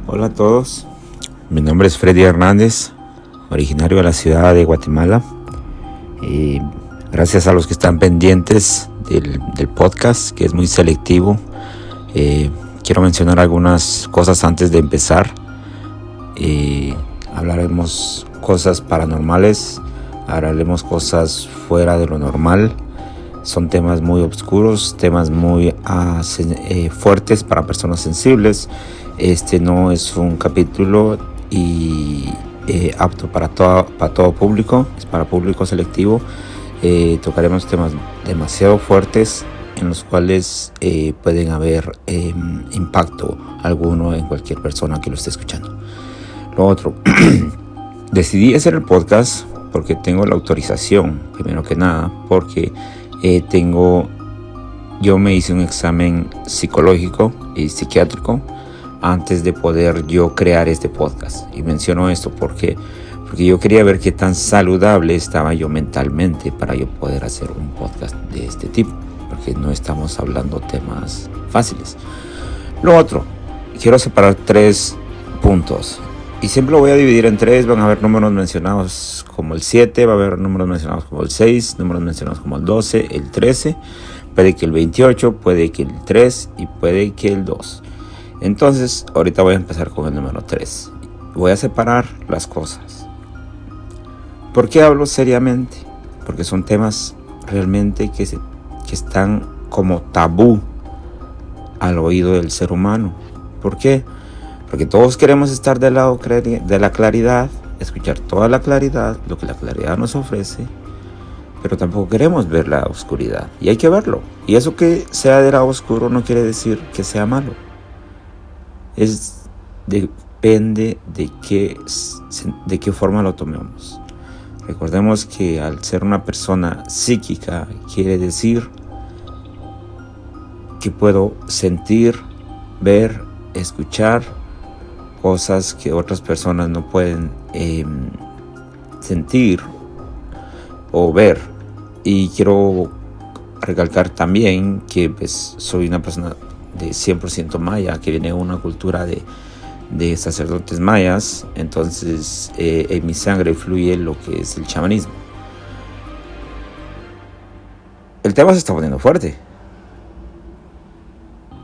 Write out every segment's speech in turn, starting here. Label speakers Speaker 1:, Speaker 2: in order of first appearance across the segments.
Speaker 1: Hola a todos, mi nombre es Freddy Hernández, originario de la ciudad de Guatemala. Gracias a los que están pendientes del podcast, que es muy selectivo. Quiero mencionar algunas cosas antes de empezar. Hablaremos cosas paranormales, hablaremos cosas fuera de lo normal. Son temas muy oscuros, temas muy fuertes para personas sensibles. Este no es un capítulo apto para todo público, es para público selectivo. Tocaremos temas demasiado fuertes en los cuales pueden haber impacto alguno en cualquier persona que lo esté escuchando. Lo otro, decidí hacer el podcast porque tengo la autorización, primero que nada, porque yo me hice un examen psicológico y psiquiátrico antes de poder yo crear este podcast. Y menciono esto porque yo quería ver qué tan saludable estaba yo mentalmente para yo poder hacer un podcast de este tipo, porque no estamos hablando temas fáciles. Lo otro, quiero separar 3 puntos. Y siempre lo voy a dividir en 3. Van a haber números mencionados como el 7, va a haber números mencionados como el 6, números mencionados como el 12, el 13, puede que el 28, puede que el 3 y puede que el 2. Entonces, ahorita voy a empezar con el número 3. Voy a separar las cosas. ¿Por qué hablo seriamente? Porque son temas realmente que están como tabú al oído del ser humano. ¿Por qué? Porque todos queremos estar del lado de la claridad, escuchar toda la claridad, lo que la claridad nos ofrece, pero tampoco queremos ver la oscuridad. Y hay que verlo. Y eso que sea del lado oscuro no quiere decir que sea malo. Depende de qué forma lo tomemos. Recordemos que al ser una persona psíquica quiere decir que puedo sentir, ver, escuchar cosas que otras personas no pueden sentir o ver. Y quiero recalcar también que pues, soy una persona de 100% maya, que viene de una cultura de sacerdotes mayas. Entonces en mi sangre fluye lo que es el chamanismo. El tema se está poniendo fuerte.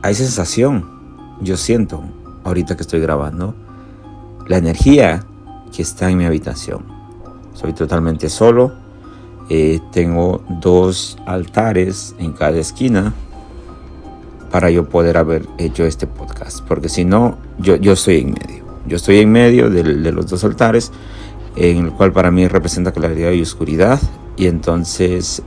Speaker 1: Hay sensación, yo siento ahorita que estoy grabando, la energía que está en mi habitación. Soy totalmente solo. Tengo 2 altares en cada esquina para yo poder haber hecho este podcast. Porque si no, yo estoy en medio. Yo estoy en medio de los 2 altares, en el cual para mí representa claridad y oscuridad. Y entonces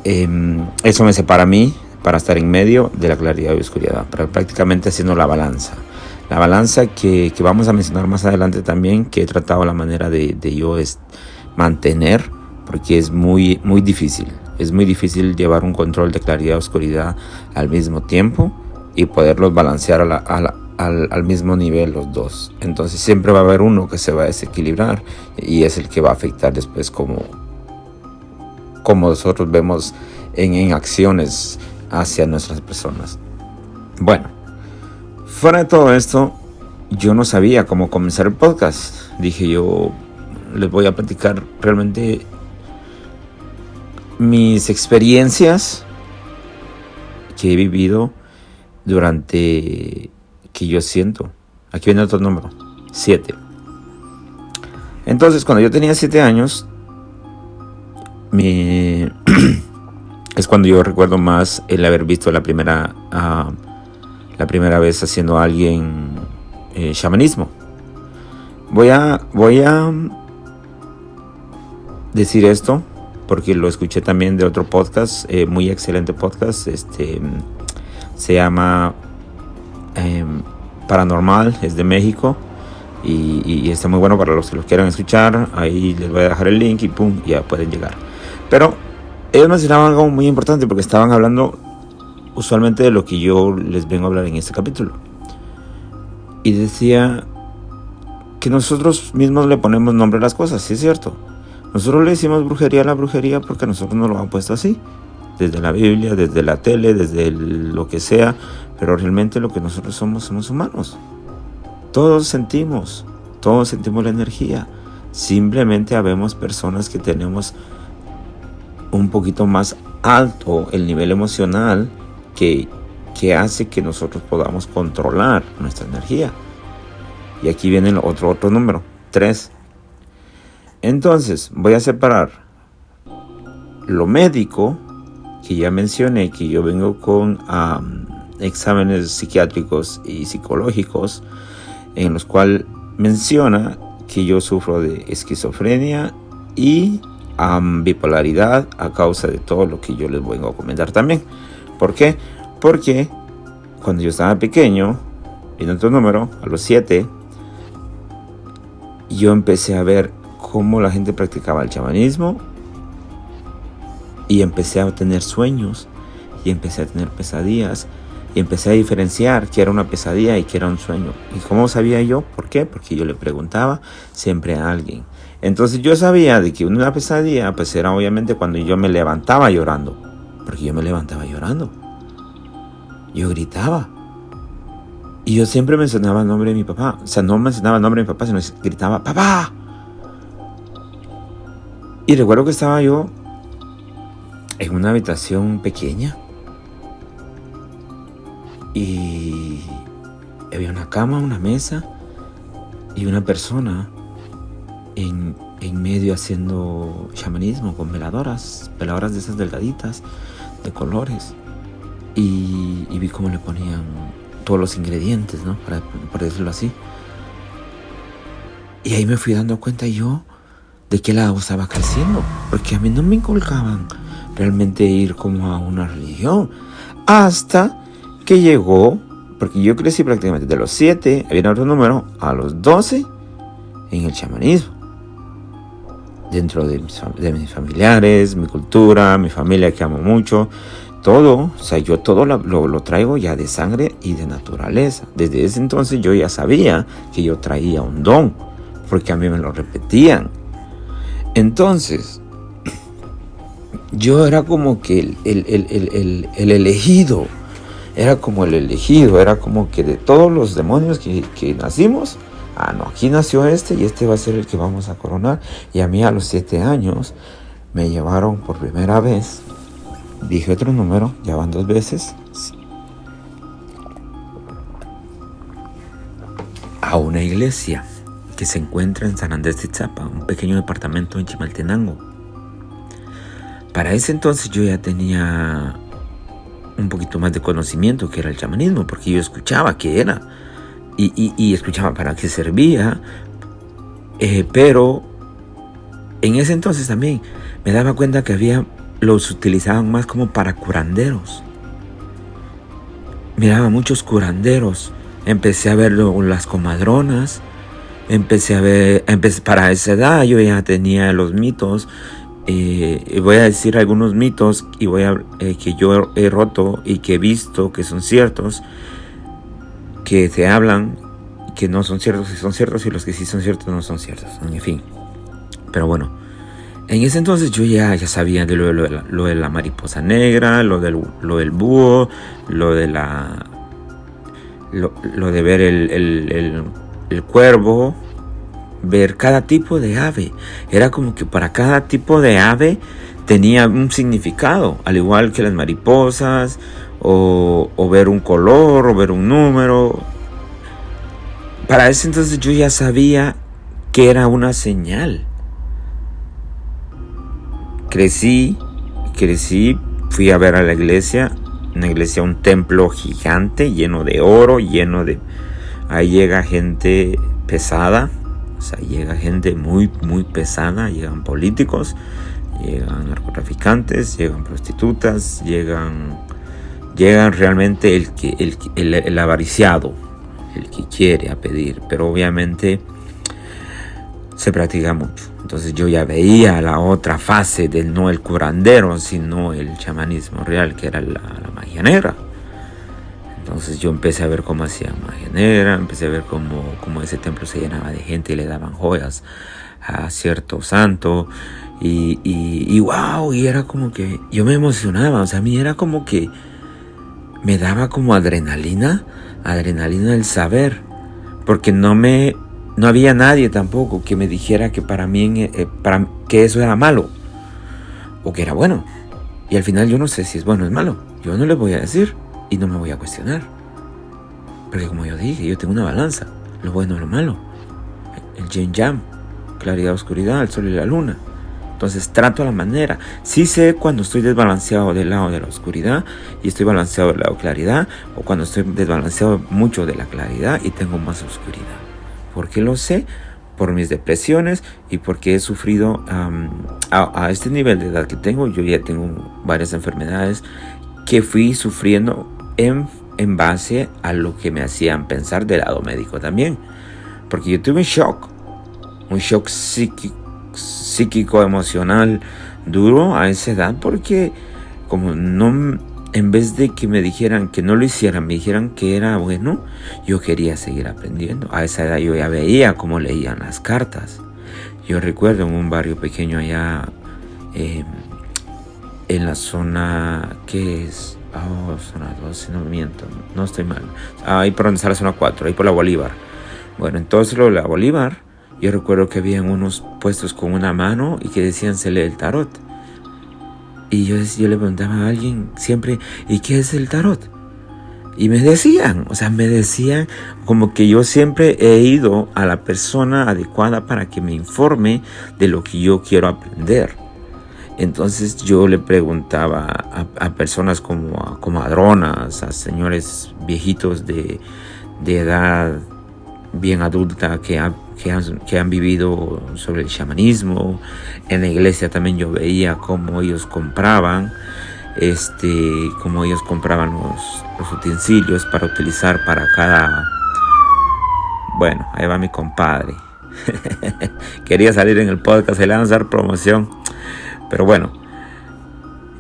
Speaker 1: eso me separa a mí para estar en medio de la claridad y oscuridad, prácticamente haciendo la balanza que vamos a mencionar más adelante también, que he tratado la manera de yo mantener, porque es muy, muy difícil. Es muy difícil llevar un control de claridad y oscuridad al mismo tiempo y poderlos balancear al mismo nivel los 2. Entonces siempre va a haber uno que se va a desequilibrar y es el que va a afectar después como nosotros vemos en acciones hacia nuestras personas. Bueno, fuera de todo esto, yo no sabía cómo comenzar el podcast. Dije, yo les voy a platicar realmente mis experiencias que he vivido durante que yo siento. Aquí viene otro número, 7. Entonces, cuando yo tenía 7 años, es cuando yo recuerdo más el haber visto la primera vez haciendo a alguien chamanismo. Voy a decir esto porque lo escuché también de otro podcast, muy excelente podcast. Se llama Paranormal, es de México y está muy bueno para los que lo quieran escuchar. Ahí les voy a dejar el link y pum, ya pueden llegar. Pero ellos mencionaban algo muy importante porque estaban hablando usualmente de lo que yo les vengo a hablar en este capítulo. Y decía que nosotros mismos le ponemos nombre a las cosas, sí es cierto. Nosotros le decimos brujería a la brujería porque nosotros nos lo han puesto así. Desde la Biblia, desde la tele, desde lo que sea. pero realmente lo que nosotros somos humanos. Todos sentimos la energía. Simplemente habemos personas que tenemos un poquito más alto el nivel emocional que hace que nosotros podamos controlar nuestra energía. Y aquí viene el otro número, 3. Entonces, voy a separar lo médico, que ya mencioné, que yo vengo con exámenes psiquiátricos y psicológicos, en los cuales menciona que yo sufro de esquizofrenia y bipolaridad a causa de todo lo que yo les voy a comentar también. ¿Por qué? Porque cuando yo estaba pequeño, en otro número, a los 7, yo empecé a ver cómo la gente practicaba el chamanismo y empecé a tener sueños y empecé a tener pesadillas y empecé a diferenciar qué era una pesadilla y qué era un sueño. ¿Y cómo sabía yo? ¿Por qué? Porque yo le preguntaba siempre a alguien. Entonces yo sabía de que una pesadilla pues era obviamente cuando yo me levantaba llorando, porque yo me levantaba llorando, yo gritaba. Y yo siempre mencionaba el nombre de mi papá. O sea, no mencionaba el nombre de mi papá, sino gritaba ¡papá! Y recuerdo que estaba yo en una habitación pequeña y había una cama, una mesa y una persona en medio haciendo chamanismo con veladoras de esas delgaditas de colores, y vi cómo le ponían todos los ingredientes, ¿no? Para decirlo así. Y ahí me fui dando cuenta yo de qué lado estaba creciendo, porque a mí no me inculcaban realmente ir como a una religión, hasta que llegó, porque yo crecí prácticamente de los 7, había otro número, a los 12 en el chamanismo, dentro de mis familiares, mi cultura, mi familia que amo mucho, todo, o sea, yo todo lo traigo ya de sangre y de naturaleza. Desde ese entonces yo ya sabía que yo traía un don, porque a mí me lo repetían. Entonces, yo era como que el elegido, era como que de todos los demonios que nacimos, no, aquí nació este y este va a ser el que vamos a coronar. Y a mí a los 7 años me llevaron por primera vez, dije otro número, ya van 2 veces, a una iglesia que se encuentra en San Andrés de Tzapa, un pequeño departamento en Chimaltenango. Para ese entonces yo ya tenía un poquito más de conocimiento que era el chamanismo, porque yo escuchaba qué era y escuchaba para qué servía, pero en ese entonces también me daba cuenta que los utilizaban más como para curanderos. Miraba muchos curanderos, empecé a ver las comadronas, para esa edad yo ya tenía los mitos. Voy a decir algunos mitos y que yo he roto y que he visto que son ciertos, que se hablan, que no son ciertos y son ciertos, y los que sí son ciertos no son ciertos, en fin. Pero bueno, en ese entonces yo ya sabía de lo de la mariposa negra, lo del búho, lo de ver el cuervo, ver cada tipo de ave. Era como que para cada tipo de ave tenía un significado, al igual que las mariposas, o ver un color, o ver un número. Para ese entonces yo ya sabía que era una señal. Crecí, fui a ver a la iglesia, un templo gigante, lleno de oro, ahí llega gente pesada. O sea, llega gente muy, muy pesada, llegan políticos, llegan narcotraficantes, llegan prostitutas, llegan realmente el avariciado, el que quiere a pedir, pero obviamente se practica mucho. Entonces yo ya veía la otra fase del no el curandero, sino el chamanismo real, que era la magia negra. Entonces yo empecé a ver cómo hacían magia negra, empecé a ver cómo ese templo se llenaba de gente y le daban joyas a cierto santo. Y wow, y era como que yo me emocionaba. O sea, a mí era como que me daba como adrenalina el saber, porque no había nadie tampoco que me dijera que para mí, que eso era malo o que era bueno. Y al final yo no sé si es bueno o es malo. Yo no le voy a decir y no me voy a cuestionar. Porque como yo dije, yo tengo una balanza. Lo bueno y lo malo. El yin yang. Claridad, oscuridad, el sol y la luna. Entonces trato a la manera. Sí sé cuando estoy desbalanceado del lado de la oscuridad y estoy balanceado del lado de claridad. O cuando estoy desbalanceado mucho de la claridad y tengo más oscuridad. ¿Por qué lo sé? Por mis depresiones y porque he sufrido a este nivel de edad que tengo. Yo ya tengo varias enfermedades que fui sufriendo en base a lo que me hacían pensar del lado médico también. Porque yo tuve un shock psíquico, emocional duro a esa edad, porque como no, en vez de que me dijeran que no lo hicieran, me dijeran que era bueno, yo quería seguir aprendiendo. A esa edad yo ya veía cómo leían las cartas. Yo recuerdo en un barrio pequeño allá en la zona, ¿qué es? Zona 2, si no me miento, no estoy mal. Ahí por donde está la zona 4, ahí por la Bolívar. Bueno, entonces lo de la Bolívar, yo recuerdo que habían unos puestos con una mano y que decían se lee el tarot. Y yo le preguntaba a alguien siempre, ¿y qué es el tarot? Y me decían como que yo siempre he ido a la persona adecuada para que me informe de lo que yo quiero aprender. Entonces yo le preguntaba a personas como comadronas, a señores viejitos de edad bien adulta que han vivido sobre el chamanismo. En la iglesia también yo veía cómo ellos compraban los utensilios para utilizar para cada... Bueno, ahí va mi compadre. Quería salir en el podcast, se le van a dar promoción. Pero bueno,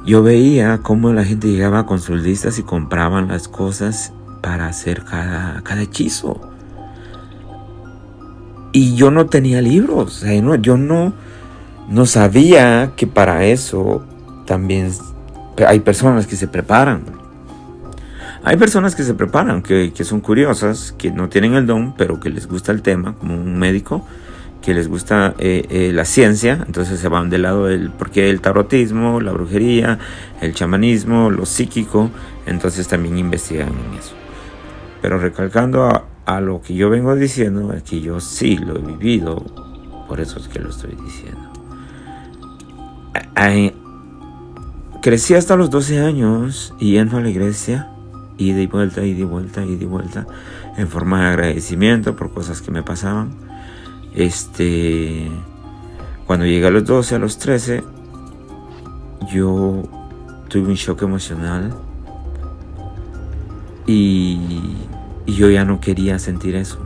Speaker 1: yo veía cómo la gente llegaba con sus listas y compraban las cosas para hacer cada hechizo. Y yo no tenía libros, yo no sabía que para eso también hay personas que se preparan. Hay personas que se preparan, que son curiosas, que no tienen el don, pero que les gusta el tema, como un médico, que les gusta la ciencia. Entonces se van del lado porque el tarotismo, la brujería, el chamanismo, lo psíquico, entonces también investigan en eso. Pero recalcando a lo que yo vengo diciendo, es que yo sí lo he vivido, por eso es que lo estoy diciendo. Crecí hasta los 12 años yendo a la iglesia, ida y vuelta, en forma de agradecimiento por cosas que me pasaban. Cuando llegué a los 12, a los 13, yo tuve un shock emocional y yo ya no quería sentir eso.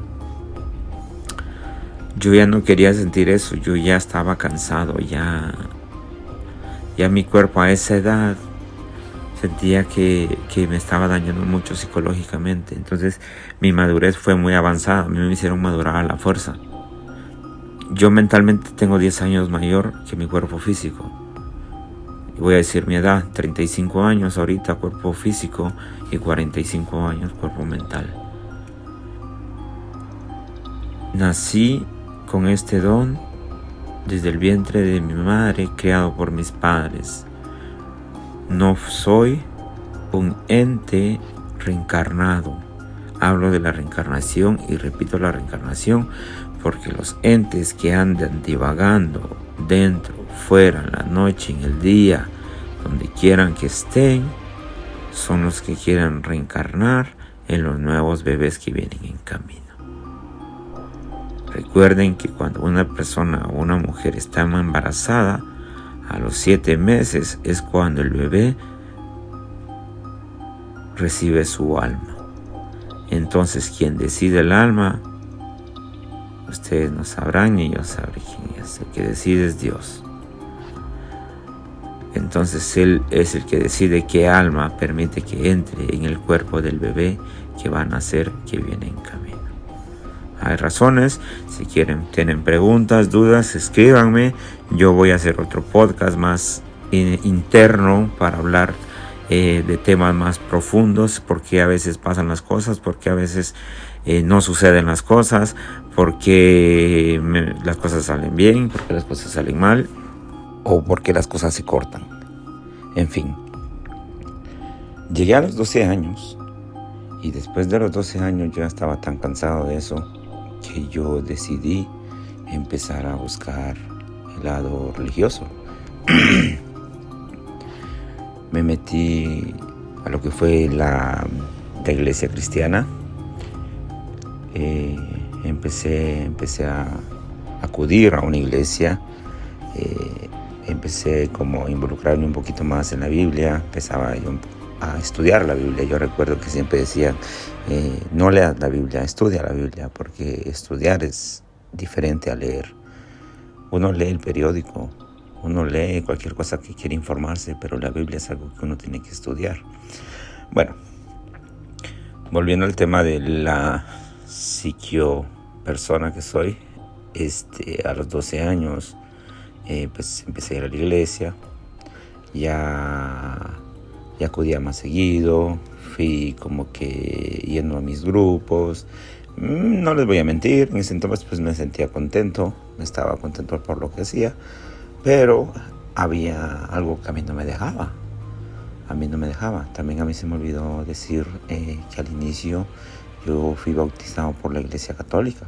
Speaker 1: Yo ya estaba cansado, ya mi cuerpo a esa edad sentía que me estaba dañando mucho psicológicamente. Entonces mi madurez fue muy avanzada, a mí me hicieron madurar a la fuerza. Yo mentalmente tengo 10 años mayor que mi cuerpo físico. Y voy a decir mi edad, 35 años ahorita cuerpo físico y 45 años cuerpo mental. Nací con este don desde el vientre de mi madre, creado por mis padres. No soy un ente reencarnado. Hablo de la reencarnación y repito la reencarnación porque los entes que andan divagando dentro, fuera, en la noche, en el día, donde quieran que estén, son los que quieren reencarnar en los nuevos bebés que vienen en camino. Recuerden que cuando una persona o una mujer está embarazada, a los 7 meses es cuando el bebé recibe su alma. Entonces quien decide el alma, ustedes no sabrán ni yo sabré quién es. El que decide es Dios. Entonces Él es el que decide qué alma permite que entre en el cuerpo del bebé que va a nacer, que viene en camino. Hay razones. Si tienen preguntas, dudas, escríbanme. Yo voy a hacer otro podcast más interno para hablar de temas más profundos, por qué a veces pasan las cosas, por qué a veces no suceden las cosas, por qué las cosas salen bien, por qué las cosas salen mal, o por qué las cosas se cortan. En fin, llegué a los 12 años y después de los 12 años yo ya estaba tan cansado de eso que yo decidí empezar a buscar el lado religioso. Me metí a lo que fue la iglesia cristiana. Empecé a acudir a una iglesia. Empecé como a involucrarme un poquito más en la Biblia. Empezaba yo a estudiar la Biblia. Yo recuerdo que siempre decían, no leas la Biblia, estudia la Biblia, porque estudiar es diferente a leer. Uno lee el periódico, uno lee cualquier cosa que quiere informarse, pero la Biblia es algo que uno tiene que estudiar. Bueno, volviendo al tema de la persona que soy, a los 12 años pues empecé a ir a la iglesia, ya acudía más seguido, fui como que yendo a mis grupos. No les voy a mentir, en ese entonces pues me sentía contento, estaba contento por lo que hacía, pero había algo que a mí no me dejaba. También a mí se me olvidó decir que al inicio yo fui bautizado por la Iglesia Católica.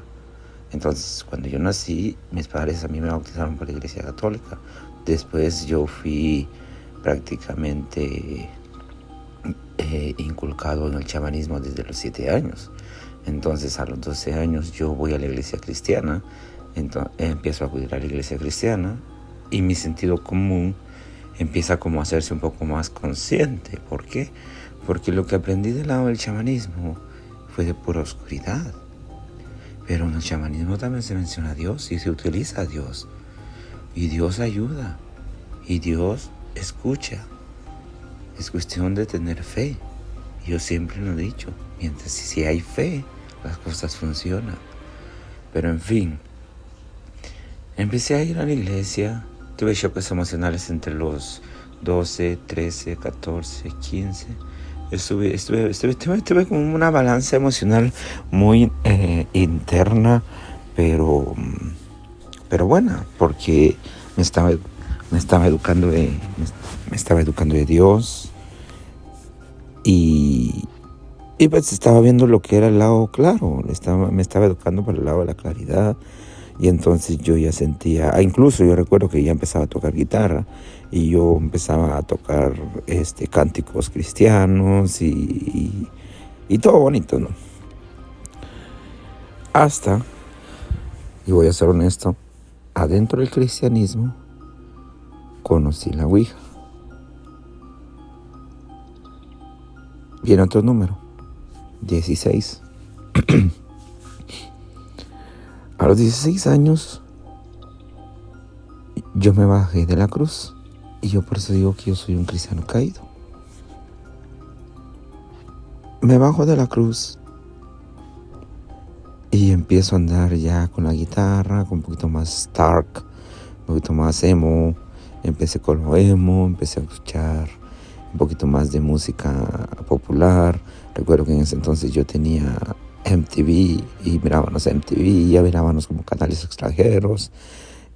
Speaker 1: Entonces, cuando yo nací, mis padres a mí me bautizaron por la Iglesia Católica. Después yo fui prácticamente inculcado en el chamanismo desde los 7 años. Entonces, a los 12 años yo voy a la iglesia cristiana, empiezo a acudir a la iglesia cristiana y mi sentido común empieza como a hacerse un poco más consciente. ¿Por qué? Porque lo que aprendí del lado del chamanismo fue de pura oscuridad. Pero en el chamanismo también se menciona a Dios y se utiliza a Dios. Y Dios ayuda. Y Dios escucha. Es cuestión de tener fe. Yo siempre lo he dicho. Mientras si hay fe, las cosas funcionan. Pero en fin, empecé a ir a la iglesia. Tuve choques emocionales entre los 12, 13, 14, 15. Estuve como una balanza emocional muy interna, pero buena, porque me estaba educando de Dios y pues estaba viendo lo que era el lado claro. Me estaba educando por el lado de la claridad. Y entonces yo ya sentía, incluso yo recuerdo que ya empezaba a tocar guitarra y yo empezaba a tocar cánticos cristianos y todo bonito, ¿no? Hasta, y voy a ser honesto, adentro del cristianismo conocí la Ouija. Viene otro número, 16. A los 16 años yo me bajé de la cruz y yo por eso digo que yo soy un cristiano caído. Me bajo de la cruz y empiezo a andar ya con la guitarra, con un poquito más dark, un poquito más emo. Empecé con lo emo, empecé a escuchar un poquito más de música popular. Recuerdo que en ese entonces yo tenía MTV y mirábamos MTV y ya mirábamos como canales extranjeros.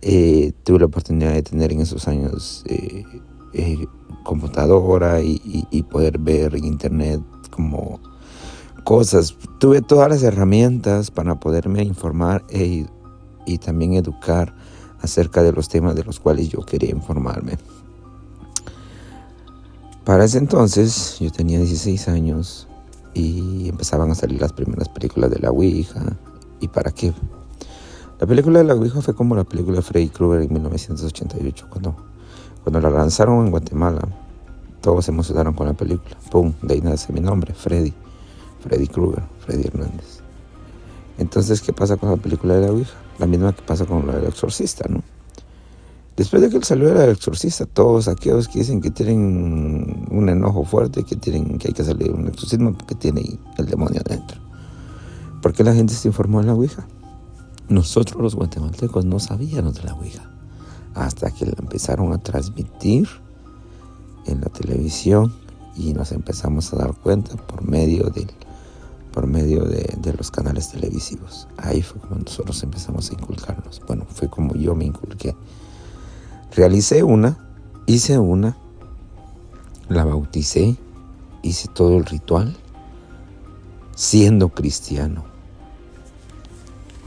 Speaker 1: Tuve la oportunidad de tener en esos años computadora y poder ver en internet como cosas. Tuve todas las herramientas para poderme informar y también educar acerca de los temas de los cuales yo quería informarme. Para ese entonces yo tenía 16 años y empezaban a salir las primeras películas de la Ouija. ¿Y para qué? La película de la Ouija fue como la película de Freddy Krueger en 1988, cuando la lanzaron en Guatemala. Todos se emocionaron con la película. ¡Pum! De ahí nace mi nombre, Freddy Krueger, Freddy Hernández. Entonces, ¿qué pasa con la película de la Ouija? La misma que pasa con la del exorcista, ¿no? Después de que salió el exorcista, todos aquellos que dicen que tienen un enojo fuerte, que hay que hacerle un exorcismo porque tiene el demonio adentro. ¿Por qué la gente se informó de la Ouija? Nosotros los guatemaltecos no sabíamos de la Ouija hasta que la empezaron a transmitir en la televisión y nos empezamos a dar cuenta por medio de los canales televisivos. Ahí fue como nosotros empezamos a inculcarnos. Bueno, fue como yo me inculqué. Hice una, la bauticé, hice todo el ritual, siendo cristiano.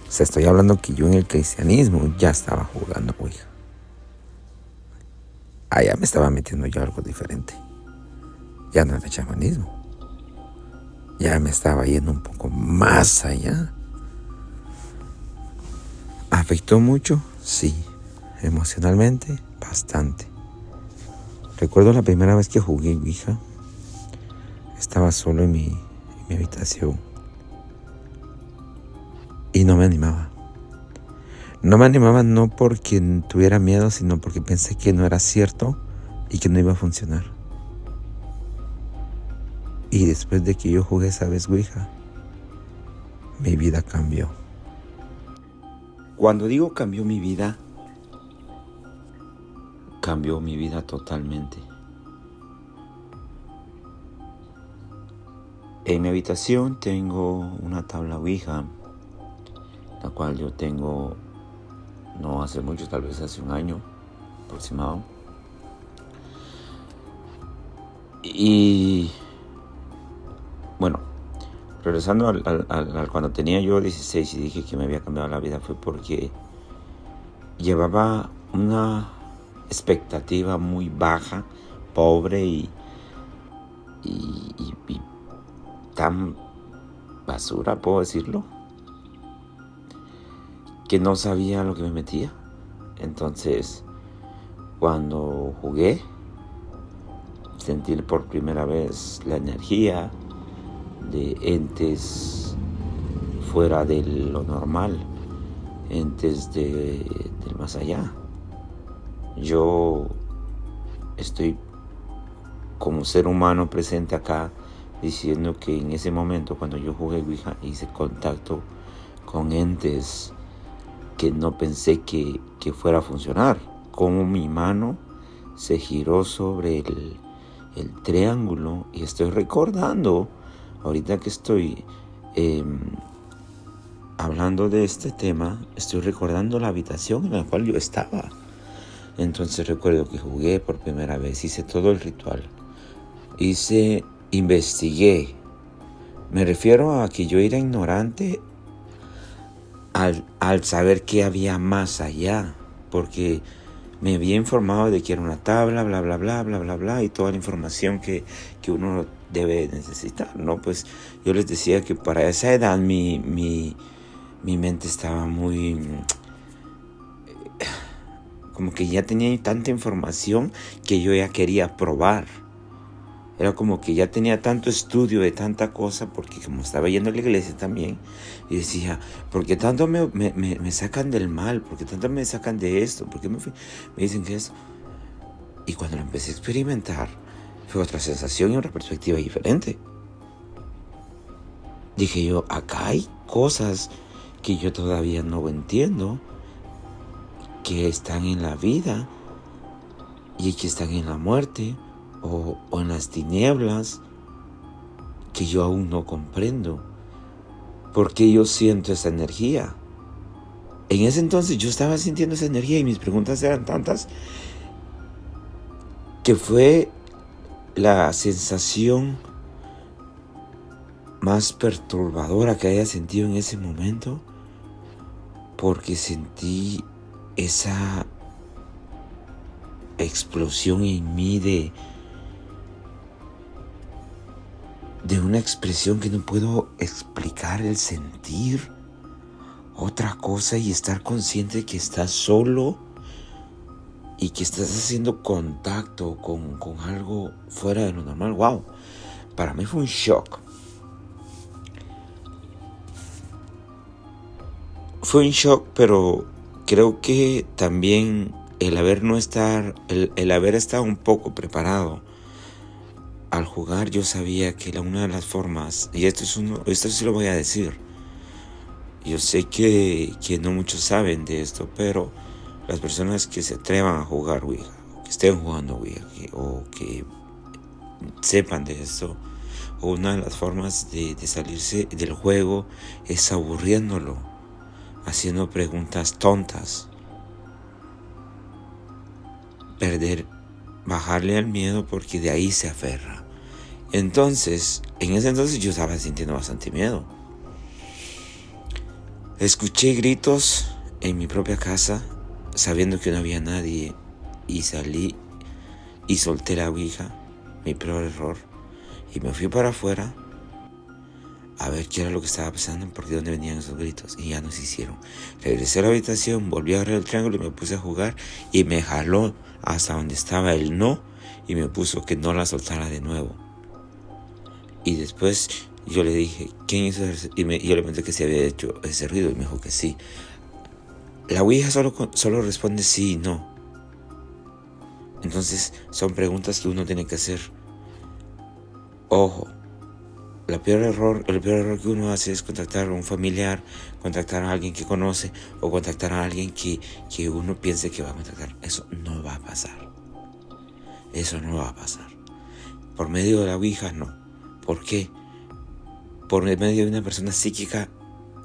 Speaker 1: O sea, estoy hablando que yo en el cristianismo ya estaba jugando Ouija. Allá me estaba metiendo yo algo diferente. Ya no era chamanismo. Ya me estaba yendo un poco más allá. ¿Afectó mucho? Sí. Emocionalmente, bastante. Recuerdo la primera vez que jugué Ouija. Estaba solo en mi habitación. Y no me animaba. No me animaba no porque tuviera miedo, sino porque pensé que no era cierto y que no iba a funcionar. Y después de que yo jugué esa vez Ouija, mi vida cambió. Cuando digo cambió mi vida totalmente. En mi habitación tengo una tabla Ouija, la cual yo tengo no hace mucho, tal vez hace un año aproximado. Y bueno, regresando al cuando tenía yo 16 y dije que me había cambiado la vida, fue porque llevaba una expectativa muy baja, pobre y tan basura, puedo decirlo, que no sabía lo que me metía. Entonces, cuando jugué, sentí por primera vez la energía de entes fuera de lo normal, entes del más allá. Yo estoy como ser humano presente acá diciendo que en ese momento cuando yo jugué Ouija hice contacto con entes que no pensé que fuera a funcionar. Como mi mano se giró sobre el triángulo y estoy recordando, ahorita que estoy hablando de este tema, estoy recordando la habitación en la cual yo estaba. Entonces recuerdo que jugué por primera vez, hice todo el ritual, investigué. Me refiero a que yo era ignorante al saber que había más allá, porque me había informado de que era una tabla, bla, bla, bla, bla, bla, bla, y toda la información que uno debe necesitar, ¿no? Pues yo les decía que para esa edad mi mente estaba muy... como que ya tenía tanta información que yo ya quería probar. Era como que ya tenía tanto estudio de tanta cosa, porque como estaba yendo a la iglesia también, y decía, ¿por qué tanto me sacan del mal? ¿Por qué tanto me sacan de esto? ¿Por qué me dicen que eso? Y cuando lo empecé a experimentar, fue otra sensación y otra perspectiva diferente. Dije yo, acá hay cosas que yo todavía no entiendo, que están en la vida y que están en la muerte o en las tinieblas, que yo aún no comprendo. ¿Por qué yo siento esa energía? En ese entonces yo estaba sintiendo esa energía y mis preguntas eran tantas que fue la sensación más perturbadora que haya sentido en ese momento, porque sentí esa explosión en mí de una expresión que no puedo explicar, el sentir otra cosa y estar consciente de que estás solo y que estás haciendo contacto con algo fuera de lo normal. Wow, para mí fue un shock. Fue un shock, pero creo que también el haber estado un poco preparado al jugar. Yo sabía que una de las formas, y esto sí lo voy a decir, yo sé que no muchos saben de esto, pero las personas que se atrevan a jugar Ouija, o que estén jugando Ouija, o que sepan de esto, una de las formas de salirse del juego es aburriéndolo, haciendo preguntas tontas, bajarle al miedo porque de ahí se aferra. Entonces, en ese entonces yo estaba sintiendo bastante miedo. Escuché gritos en mi propia casa, sabiendo que no había nadie, y salí y solté la ouija, mi peor error, y me fui para afuera a ver qué era lo que estaba pasando, porque de dónde venían esos gritos, y ya no se hicieron. Regresé a la habitación, volví a agarrar el triángulo y me puse a jugar, y me jaló hasta donde estaba el no, y me puso que no la soltara de nuevo. Y después yo le dije, ¿quién hizo ese? Yo le pregunté que si había hecho ese ruido, y me dijo que sí. La ouija solo responde sí y no. Entonces son preguntas que uno tiene que hacer. Ojo, el peor error que uno hace es contactar a un familiar, contactar a alguien que conoce, o contactar a alguien que uno piense que va a contactar. Eso no va a pasar. Eso no va a pasar. Por medio de la ouija, no. ¿Por qué? Por medio de una persona psíquica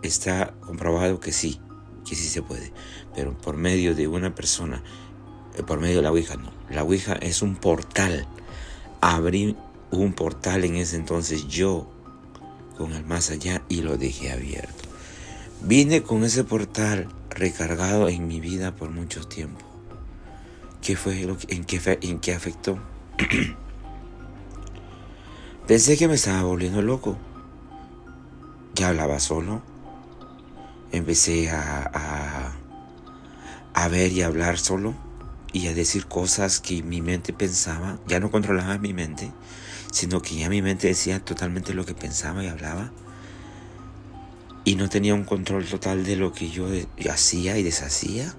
Speaker 1: está comprobado que sí se puede. Pero por medio de una persona, por medio de la ouija, no. La ouija es un portal. Abrí un portal en ese entonces yo con el más allá y lo dejé abierto. Vine con ese portal recargado en mi vida por mucho tiempo. ¿Qué fue en qué afectó? Pensé que me estaba volviendo loco. Ya hablaba solo. Empecé a ver y a hablar solo y a decir cosas que mi mente pensaba. Ya no controlaba mi mente, sino que ya mi mente decía totalmente lo que pensaba y hablaba. Y no tenía un control total de lo que yo hacía y deshacía.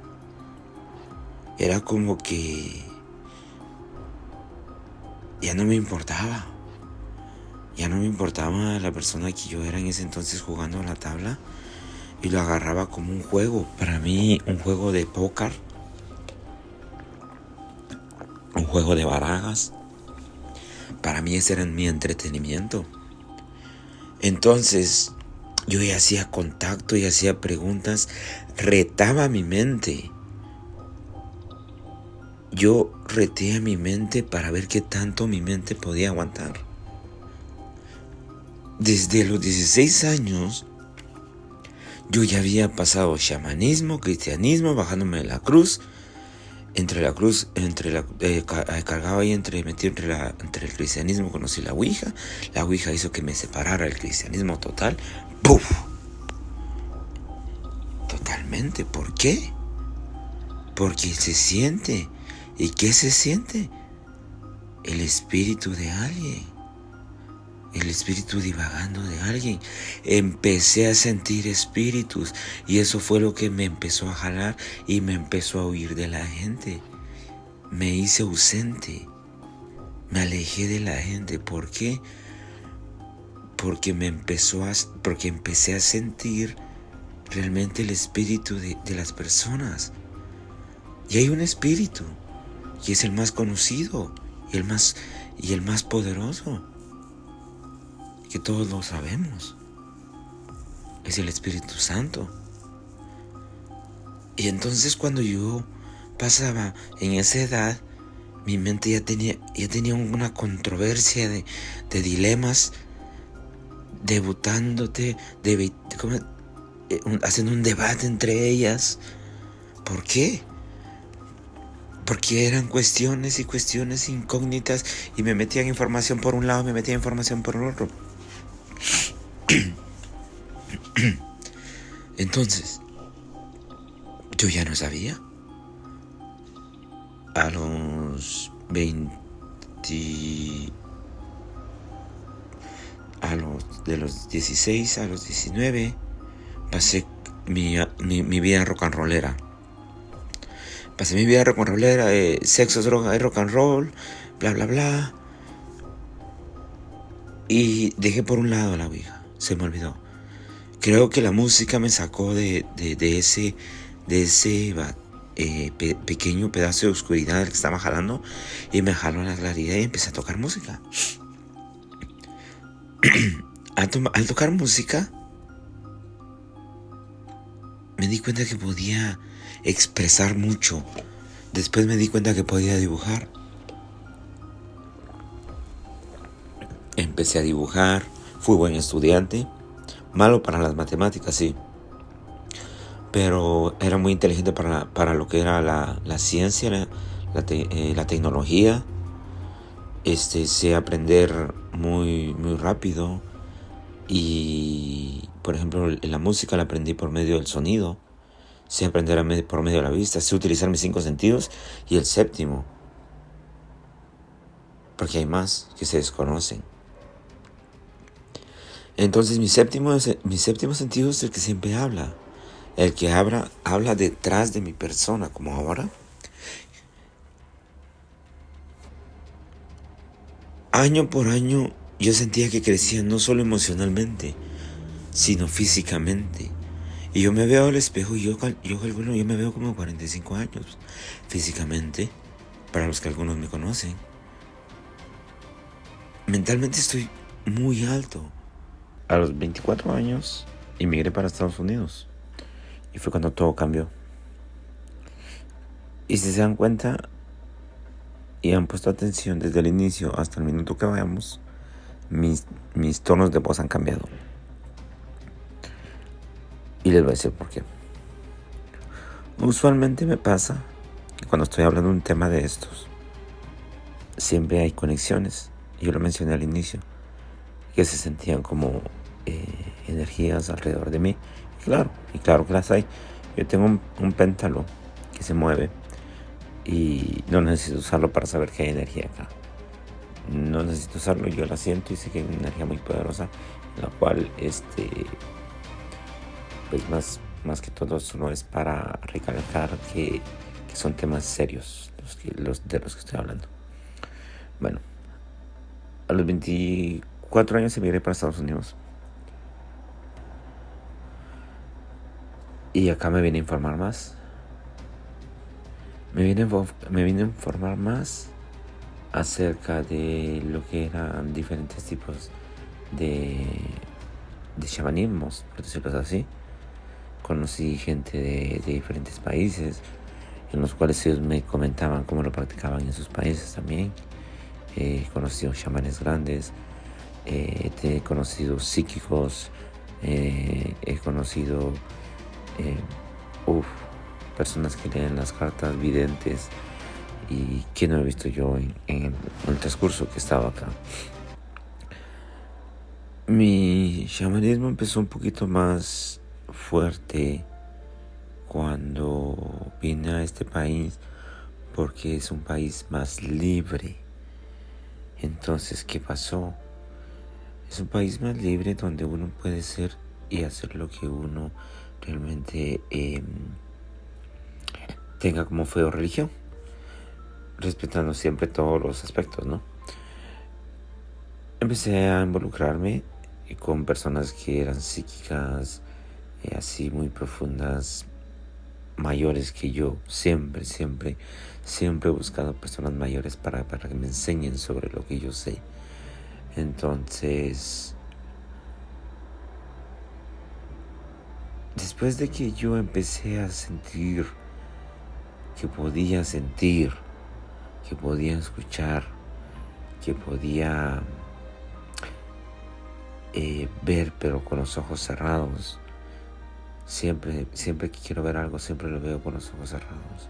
Speaker 1: Era como que ya no me importaba. Ya no me importaba la persona que yo era en ese entonces jugando a la tabla. Y lo agarraba como un juego. Para mí, un juego de póker. Un juego de barajas. Para mí ese era mi entretenimiento. Entonces, yo ya hacía contacto y hacía preguntas. Retaba mi mente. Yo reté a mi mente para ver qué tanto mi mente podía aguantar. Desde los 16 años, yo ya había pasado chamanismo, cristianismo, bajándome de la cruz. Cargaba ahí metido entre el cristianismo, conocí la ouija. La ouija hizo que me separara del cristianismo total. ¡Puf! Totalmente. ¿Por qué? Porque se siente. ¿Y qué se siente? El espíritu de alguien. El espíritu divagando de alguien. Empecé a sentir espíritus y eso fue lo que me empezó a jalar y me empezó a huir de la gente. Me hice ausente. Me alejé de la gente. ¿Por qué? Porque empecé a sentir realmente el espíritu de las personas. Y hay un espíritu y es el más conocido y el más poderoso, que todos lo sabemos. Es el Espíritu Santo. Y entonces cuando yo pasaba en esa edad, mi mente ya tenía una controversia de dilemas, haciendo un debate entre ellas. ¿Por qué? Porque eran cuestiones y cuestiones incógnitas y me metían información por un lado, me metían información por el otro. Entonces, yo ya no sabía. A los 20... de los 16 a los 19, pasé mi vida rock and rollera. Pasé mi vida rock and rollera, sexo, droga y rock and roll, bla, bla, bla. Y dejé por un lado la ouija, se me olvidó. Creo que la música me sacó de ese pequeño pedazo de oscuridad del que estaba jalando, y me jaló a la claridad y empecé a tocar música. Al tocar música me di cuenta que podía expresar mucho. Después me di cuenta que podía dibujar. Empecé a dibujar, fui buen estudiante, malo para las matemáticas, sí, pero era muy inteligente para lo que era la ciencia, la tecnología. Sé aprender muy rápido, y por ejemplo la música la aprendí por medio del sonido, sé aprender por medio de la vista, sé utilizar mis 5 sentidos y el séptimo, porque hay más que se desconocen. Entonces mi séptimo sentido es el que siempre habla, el que habla detrás de mi persona, como ahora. Año por año yo sentía que crecía no solo emocionalmente, sino físicamente. Y yo me veo al espejo y yo calculo, yo me veo como 45 años físicamente, para los que algunos me conocen. Mentalmente estoy muy alto. A los 24 años emigré para Estados Unidos, y fue cuando todo cambió. Y si se dan cuenta y han puesto atención desde el inicio hasta el minuto que vayamos, mis tonos de voz han cambiado. Y les voy a decir por qué. Usualmente me pasa que cuando estoy hablando de un tema de estos, siempre hay conexiones. Yo lo mencioné al inicio, que se sentían como energías alrededor de mí. Y claro que las hay. Yo tengo un péndulo que se mueve, y no necesito usarlo para saber que hay energía acá. No necesito usarlo, yo la siento y sé que hay una energía muy poderosa, en la cual pues más que todo solo es para recalcar que son temas serios los de los que estoy hablando. Bueno, a los 24 años emigré para Estados Unidos, y acá me vine a informar más. Me vine a informar más acerca de lo que eran diferentes tipos de chamanismos, por decirlo así. Conocí gente de diferentes países, en los cuales ellos me comentaban cómo lo practicaban en sus países también. He conocido chamanes grandes, he conocido psíquicos, he conocido personas que leen las cartas, videntes, y que no he visto yo en el transcurso que estaba acá. Mi chamanismo empezó un poquito más fuerte cuando vine a este país, porque es un país más libre. Entonces, ¿qué pasó? Es un país más libre donde uno puede ser y hacer lo que uno realmente tenga como fe o religión, respetando siempre todos los aspectos, ¿no? Empecé a involucrarme con personas que eran psíquicas, así muy profundas, mayores que yo. Siempre he buscado personas mayores para que me enseñen sobre lo que yo sé. Entonces, después de que yo empecé a sentir que podía escuchar, que podía ver, pero con los ojos cerrados. Siempre que quiero ver algo, siempre lo veo con los ojos cerrados.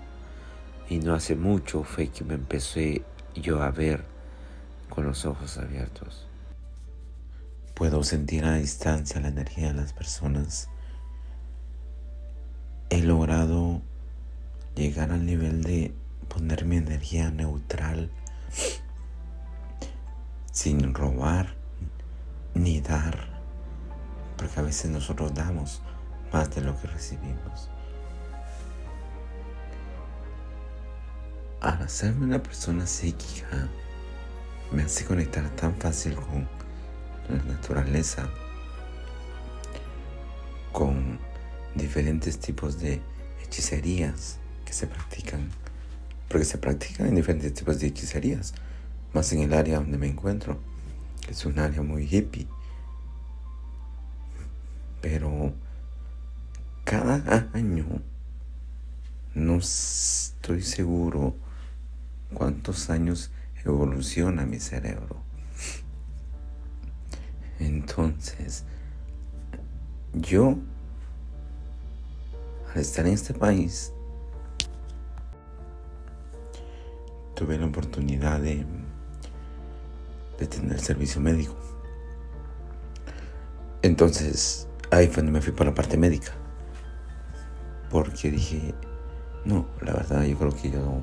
Speaker 1: Y no hace mucho fue que me empecé yo a ver con los ojos abiertos. Puedo sentir a distancia la energía de las personas. He logrado llegar al nivel de poner mi energía neutral, sin robar ni dar, porque a veces nosotros damos más de lo que recibimos. Al hacerme una persona psíquica, me hace conectar tan fácil con la naturaleza, con diferentes tipos de hechicerías, que se practican, porque se practican en diferentes tipos de hechicerías, más en el área donde me encuentro, que es un área muy hippie. Pero cada año no estoy seguro cuántos años evoluciona mi cerebro. Entonces, yo, al estar en este país, tuve la oportunidad de tener servicio médico. Entonces, ahí fue donde me fui por la parte médica. Porque dije, no, la verdad yo creo que yo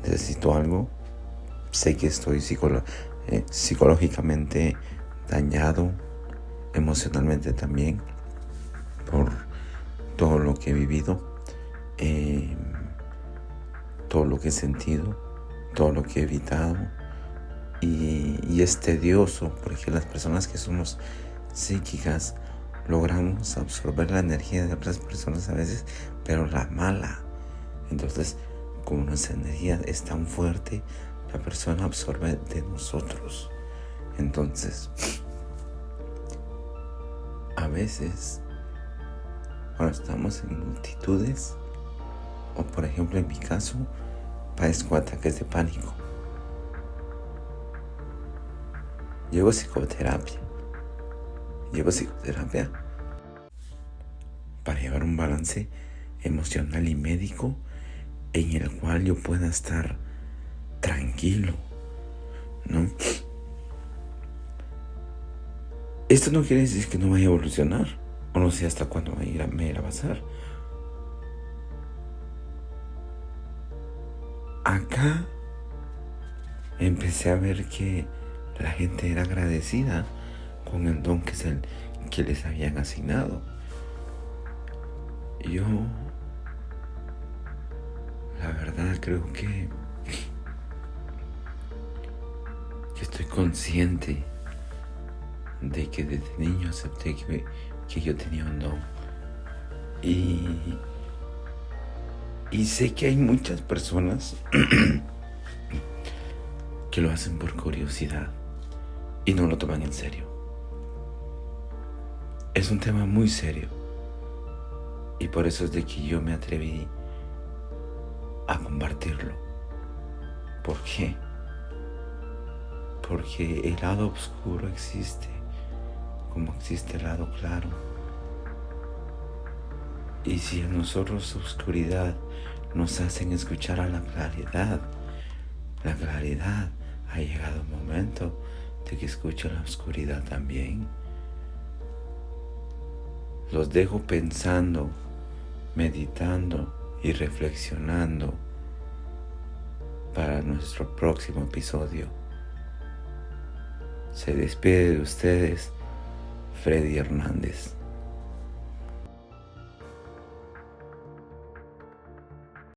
Speaker 1: necesito algo. Sé que estoy psicológicamente dañado, emocionalmente también, por todo lo que he vivido, todo lo que he sentido, todo lo que he evitado. Y es tedioso porque las personas que somos psíquicas logramos absorber la energía de otras personas a veces, pero la mala. Entonces, como nuestra energía es tan fuerte, la persona absorbe de nosotros. Entonces, a veces, cuando estamos en multitudes, o por ejemplo en mi caso, padezco ataques de pánico. Llevo psicoterapia para llevar un balance emocional y médico en el cual yo pueda estar tranquilo, ¿no? Esto no quiere decir que no vaya a evolucionar, o no sé hasta cuándo me irá a pasar. Acá empecé a ver que la gente era agradecida con el don que les habían asignado. Yo, la verdad, creo que estoy consciente de que desde niño acepté que yo tenía un don. Y sé que hay muchas personas que lo hacen por curiosidad y no lo toman en serio. Es un tema muy serio y por eso es de que yo me atreví a compartirlo. ¿Por qué? Porque el lado oscuro existe, como existe el lado claro. Y si en nosotros la oscuridad nos hacen escuchar a la claridad ha llegado el momento de que escuche la oscuridad también. Los dejo pensando, meditando y reflexionando para nuestro próximo episodio. Se despide de ustedes Freddy Hernández.